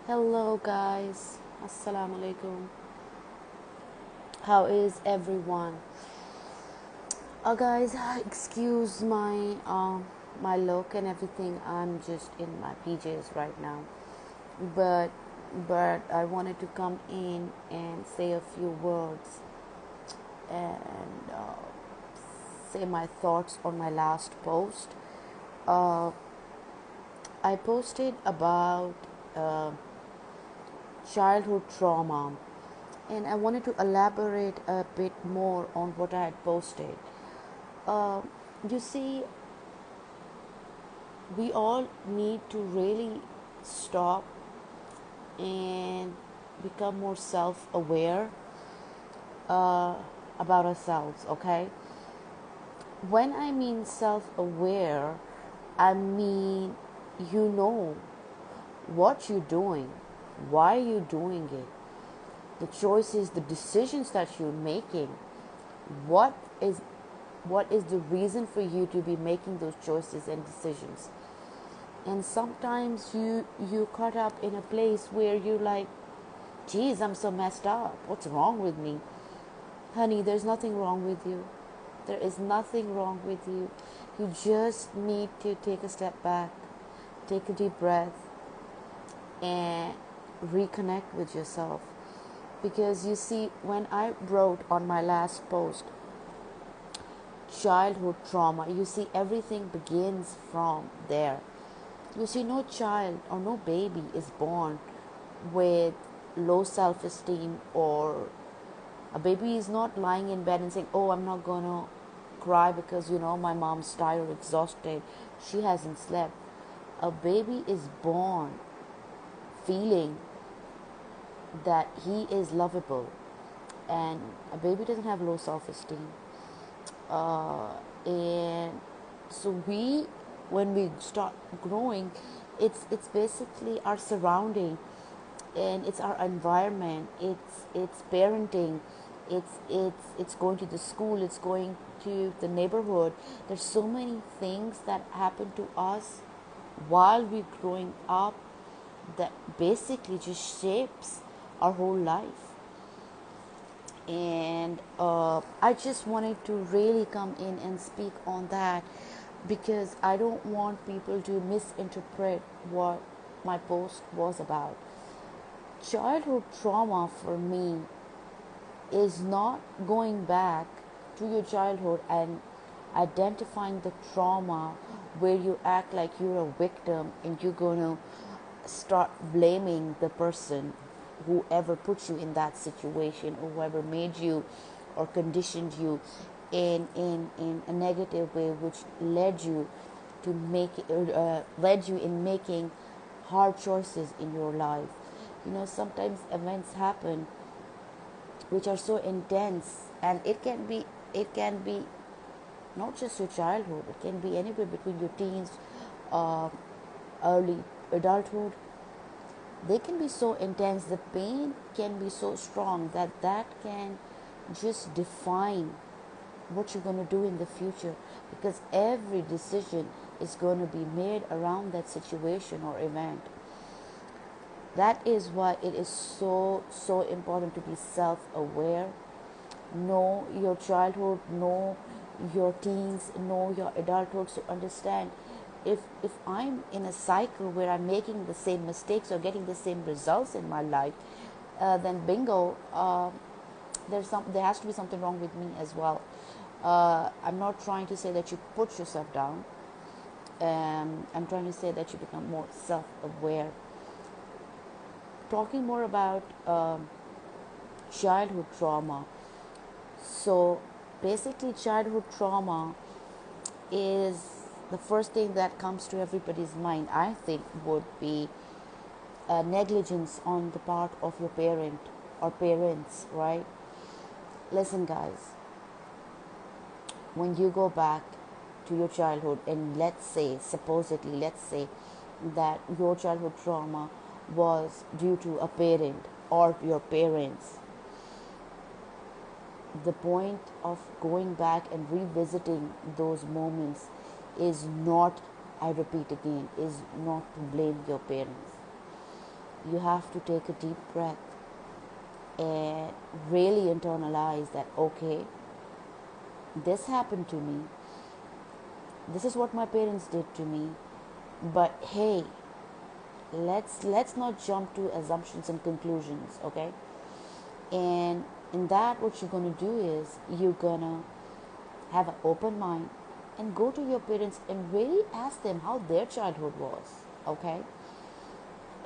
Hello, guys. Assalamu alaikum. How is everyone? Guys, excuse my look and everything. I'm just in my PJs right now, but I wanted to come in and say a few words and say my thoughts on my last post. Uh, I posted about uh, childhood trauma, and I wanted to elaborate a bit more on what I had posted. Uh, you see, we all need to really stop and become more self aware uh, about ourselves, okay? When I mean self aware, I mean you know what you're doing, why you're doing it, the choices, the decisions that you're making, what is the reason for you to be making those choices and decisions. And sometimes you caught up in a place where you're like, geez, I'm so messed up, what's wrong with me? Honey, there's nothing wrong with you. There is nothing wrong with you. You just need to take a step back, take a deep breath, and reconnect with yourself. Because you see, when I wrote on my last post, childhood trauma, you see, everything begins from there. You see, no child or no baby is born with low self esteem, or a baby is not lying in bed and saying, oh, I'm not gonna cry because my mom's tired, exhausted, she hasn't slept. A baby is born feeling that he is lovable, and a baby doesn't have low self esteem. And so when we start growing, it's basically our surrounding, and it's our environment, it's parenting, it's going to the school, it's going to the neighborhood. There's so many things that happen to us while we're growing up that basically just shapes our whole life. And I just wanted to really come in and speak on that, because I don't want people to misinterpret what my post was about. Childhood trauma for me is not going back to your childhood and identifying the trauma where you act like you're a victim and you're going to start blaming the person, whoever put you in that situation, or whoever made you or conditioned you in a negative way, which led you to led you in making hard choices in your life. Sometimes events happen which are so intense, and it can be not just your childhood, it can be anywhere between your teens, uh, early adulthood. They can be so intense, the pain can be so strong that can just define what you're going to do in the future, because every decision is going to be made around that situation or event. That is why it is so important to be self-aware. Know your childhood, know your teens, know your adulthood, to understand if I'm in a cycle where I'm making the same mistakes or getting the same results in my life, then bingo, there has to be something wrong with me as well. I'm not trying to say that you put yourself down. I'm trying to say that you become more self-aware. Talking more about childhood trauma. So basically, childhood trauma is the first thing that comes to everybody's mind, I think, would be negligence on the part of your parent or parents, right? Listen, guys, when you go back to your childhood, and let's say that your childhood trauma was due to a parent or your parents, the point of going back and revisiting those moments is not, I repeat again, is not to blame your parents. you have to take a deep breath and really internalize that, okay, this happened to me, this is what my parents did to me, but hey, let's not jump to assumptions and conclusions, okay? And in that, what you're gonna do is you're gonna have an open mind and go to your parents and really ask them how their childhood was, okay?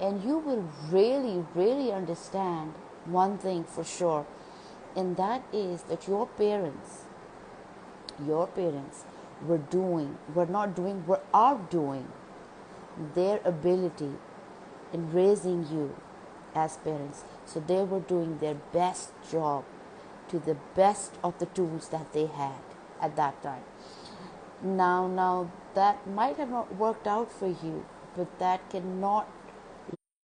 And you will really, really understand one thing for sure, and that is that your parents were outdoing their ability in raising you as parents. So they were doing their best job to the best of the tools that they had at that time. Now that might have not worked out for you, but that cannot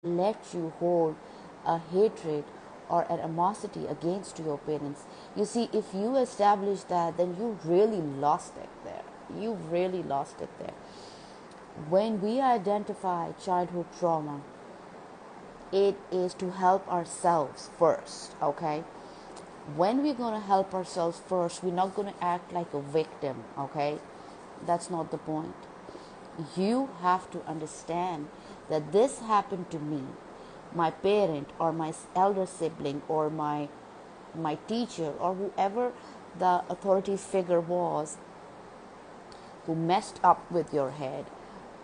let you hold a hatred or an animosity against your parents. You see, if you establish that, then you really lost it there. You really lost it there. When we identify childhood trauma, it is to help ourselves first, okay? When we're going to help ourselves first, we're not going to act like a victim, okay? That's not the point. You have to understand that this happened to me, my parent or my elder sibling or my teacher or whoever the authority figure was who messed up with your head.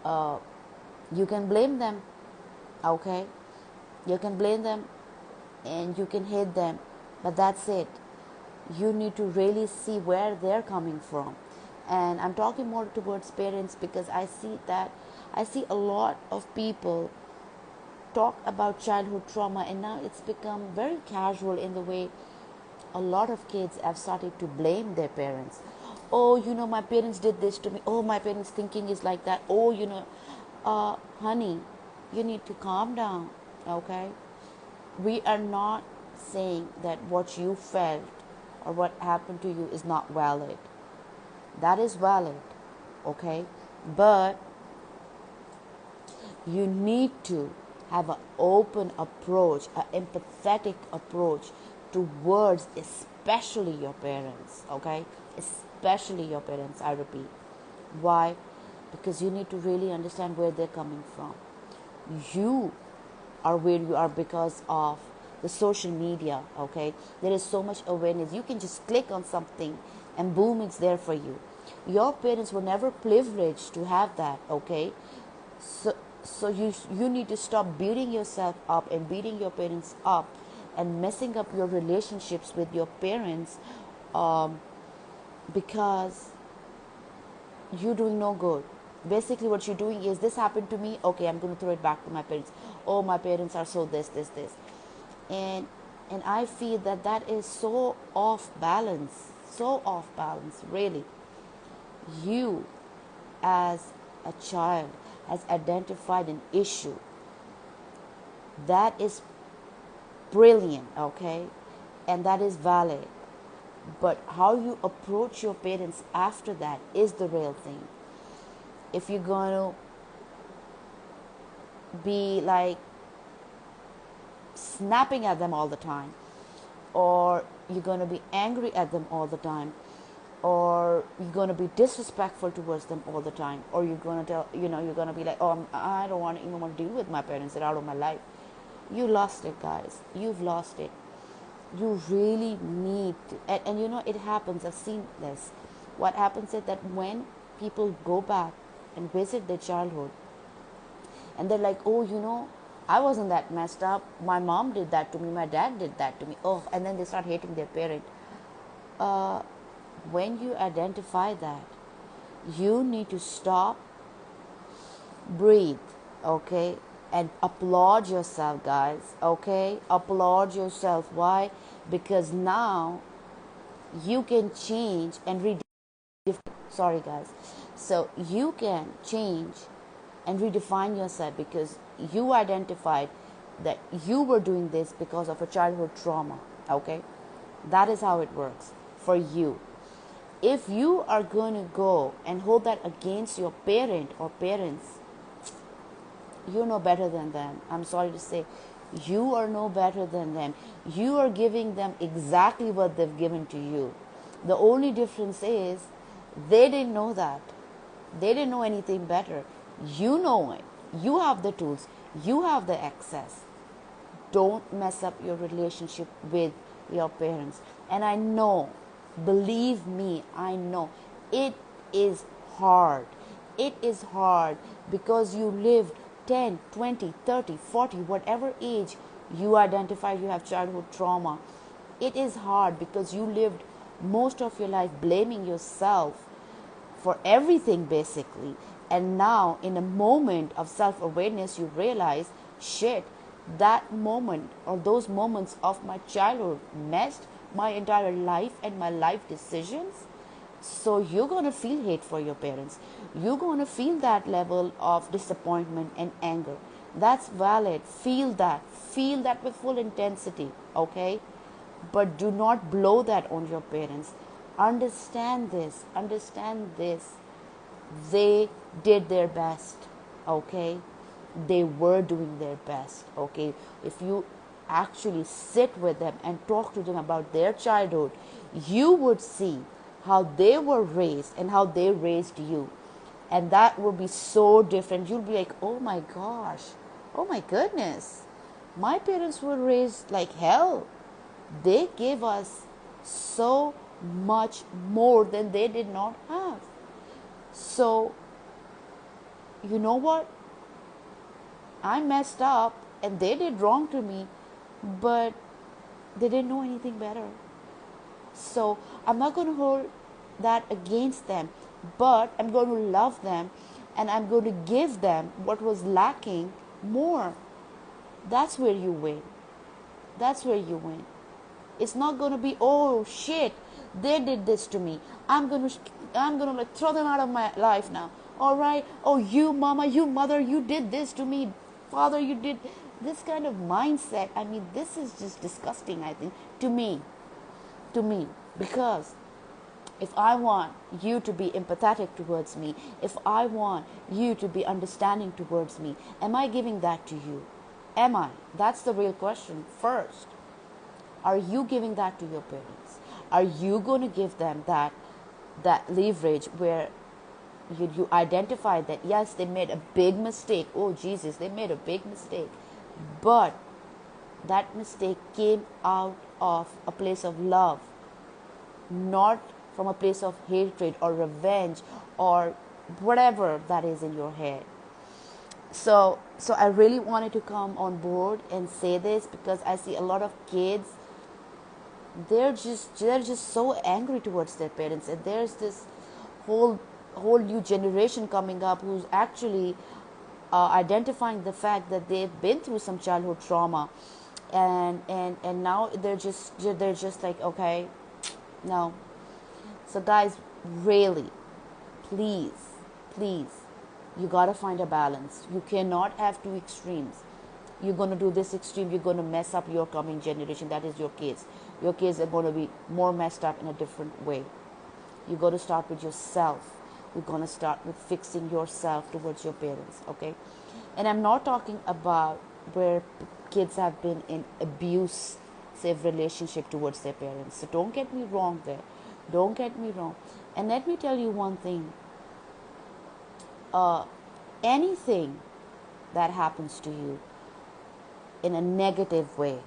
You can blame them, okay? You can blame them and you can hate them, but that's it. You need to really see where they're coming from. And I'm talking more towards parents because I see a lot of people talk about childhood trauma, and now it's become very casual in the way a lot of kids have started to blame their parents. Oh, my parents did this to me. Oh, my parents' thinking is like that. Oh, honey, you need to calm down, okay? We are not saying that what you felt or what happened to you is not valid. That is valid, okay? But you need to have an open approach, an empathetic approach towards especially your parents, okay? Especially your parents, I repeat. Why? Because you need to really understand where they're coming from. You are where you are because of the social media, okay? There is so much awareness. You can just click on something and boom, it's there for you. Your parents were never privileged to have that, okay? So you need to stop beating yourself up and beating your parents up and messing up your relationships with your parents, because you're doing no good. Basically what you're doing is, this happened to me, okay, I'm going to throw it back to my parents. Oh, my parents are so this. And I feel that is so off balance, really. You as a child has identified an issue that is brilliant, okay, and that is valid. But how you approach your parents after that is the real thing. If you're going to be like snapping at them all the time, or you're going to be angry at them all the time, or you're going to be disrespectful towards them all the time, or you're going to you're going to be like, oh, I don't want to even want to deal with my parents, they're out of my life. You lost it, guys. You've lost it. You really need to, and it happens. I've seen this. What happens is that when people go back and visit their childhood, and they're like, oh, I wasn't that messed up. My mom did that to me. My dad did that to me. Oh, and then they start hating their parent. When you identify that, you need to stop, breathe, okay, and applaud yourself, guys, okay? Applaud yourself. Why? Because now you can change and sorry, guys. So you can change and redefine yourself because you identified that you were doing this because of a childhood trauma, okay? That is how it works for you. If you are going to go and hold that against your parent or parents, you're no better than them. I'm sorry to say, you are no better than them. You are giving them exactly what they've given to you. The only difference is they didn't know that. They didn't know anything better. You know it. You have the tools. You have the access. Don't mess up your relationship with your parents. And I know, believe me, I know it is hard. It is hard because you lived 10, 20, 30, 40, whatever age you identify you have childhood trauma. It is hard because you lived most of your life blaming yourself for everything basically. And now, in a moment of self awareness, you realize, shit, that moment or those moments of my childhood messed my entire life and my life decisions. So you're going to feel hate for your parents. You're going to feel that level of disappointment and anger. That's valid. Feel that. Feel that with full intensity, okay? But do not blow that on your parents. Understand this. Understand this. They did their best, okay? They were doing their best, okay? If you actually sit with them and talk to them about their childhood, you would see how they were raised and how they raised you. And that will be so different. You'll be like, oh my gosh, oh my goodness, my parents were raised like hell. They gave us so much more than they did not have. So, you know what? I messed up and they did wrong to me, but they didn't know anything better. So, I'm not going to hold that against them, but I'm going to love them and I'm going to give them what was lacking more. That's where you win. That's where you win. It's not going to be, oh shit, they did this to me. I'm going to like throw them out of my life now. All right. Oh, you mama, you mother, you did this to me. Father, you did this kind of mindset. I mean, this is just disgusting, I think, to me, because if I want you to be empathetic towards me, if I want you to be understanding towards me, am I giving that to you? Am I? That's the real question first. Are you giving that to your parents? Are you going to give them that leverage where you identify that, yes, they made a big mistake. Oh, Jesus, they made a big mistake. But that mistake came out of a place of love, not from a place of hatred or revenge or whatever that is in your head. So I really wanted to come on board and say this because I see a lot of kids, they're just so angry towards their parents, and there's this whole new generation coming up who's actually identifying the fact that they've been through some childhood trauma, and now they're just like, okay, no. So guys, really, please, you gotta find a balance. You cannot have two extremes. You're going to do this extreme, you're going to mess up your coming generation. That is your kids. Your kids are going to be more messed up in a different way. You got to start with yourself. You're going to start with fixing yourself towards your parents, okay? And I'm not talking about where kids have been in abusive relationship towards their parents. So don't get me wrong there. Don't get me wrong. And let me tell you one thing. Anything that happens to you in a negative way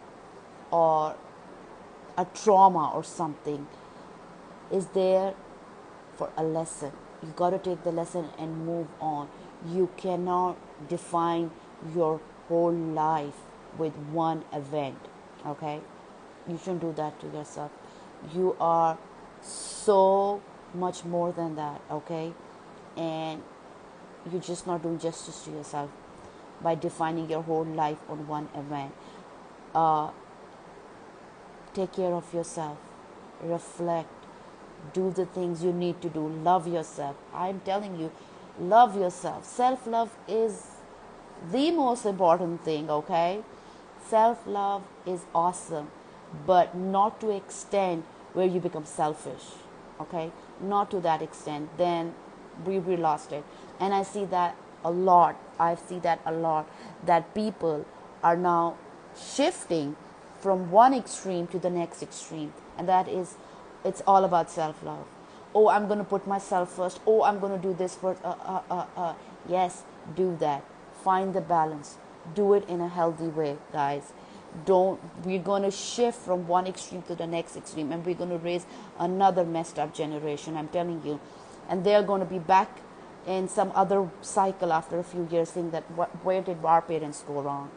or a trauma or something is there for a lesson. You got to take the lesson and move on. You cannot define your whole life with one event, okay? You shouldn't do that to yourself. You are so much more than that, okay? And you're just not doing justice to yourself by defining your whole life on one event. Take care of yourself. Reflect. Do the things you need to do. Love yourself. I'm telling you, love yourself. Self-love is the most important thing, okay? Self-love is awesome, but not to extent where you become selfish, okay? Not to that extent. Then we lost it. And I see that a lot. I see that a lot, that people are now shifting from one extreme to the next extreme, and that is, it's all about self-love. Oh, I'm going to put myself first. Oh, I'm going to do this first. Yes, do that. Find the balance. Do it in a healthy way, guys. Don't, we're going to shift from one extreme to the next extreme, and we're going to raise another messed up generation, I'm telling you. And they're going to be back in some other cycle after a few years, saying that where did our parents go wrong,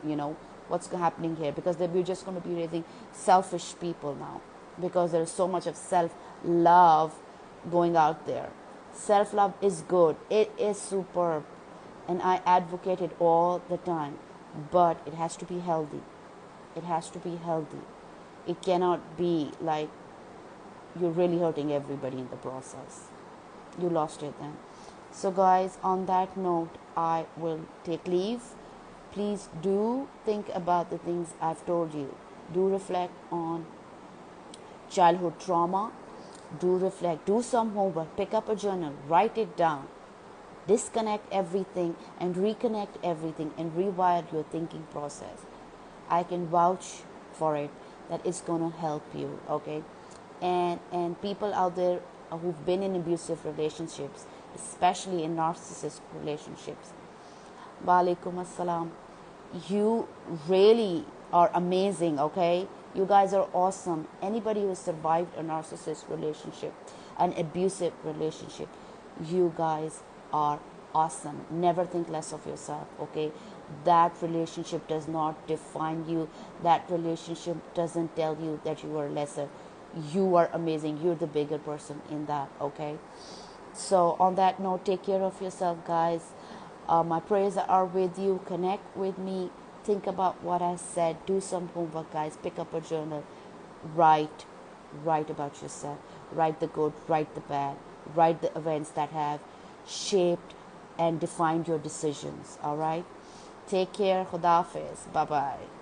what's happening here, because we're just going to be raising selfish people now, because there's so much of self-love going out there. Self-love is good, it is superb, and I advocate it all the time, but it has to be healthy. It has to be healthy. It cannot be like you're really hurting everybody in the process. You lost it then. So guys, on that note, I will take leave. Please do think about the things I've told you. Do reflect on childhood trauma. Do reflect. Do some homework. Pick up a journal. Write it down. Disconnect everything and reconnect everything and rewire your thinking process. I can vouch for it that it's going to help you, okay? And people out there who've been in abusive relationships, especially in narcissist relationships, Walaikum Assalam, you really are amazing, okay? You guys are awesome. Anybody who has survived a narcissist relationship, an abusive relationship, you guys are awesome. Never think less of yourself, okay? That relationship does not define you. That relationship doesn't tell you that you are lesser. You are amazing. You're the bigger person in that, okay? So on that note, take care of yourself, guys. My prayers are with you. Connect with me. Think about what I said. Do some homework, guys. Pick up a journal. Write about yourself. Write the good, write the bad. Write the events that have shaped and defined your decisions. All right? Take care. Khuda Hafiz. Bye-bye.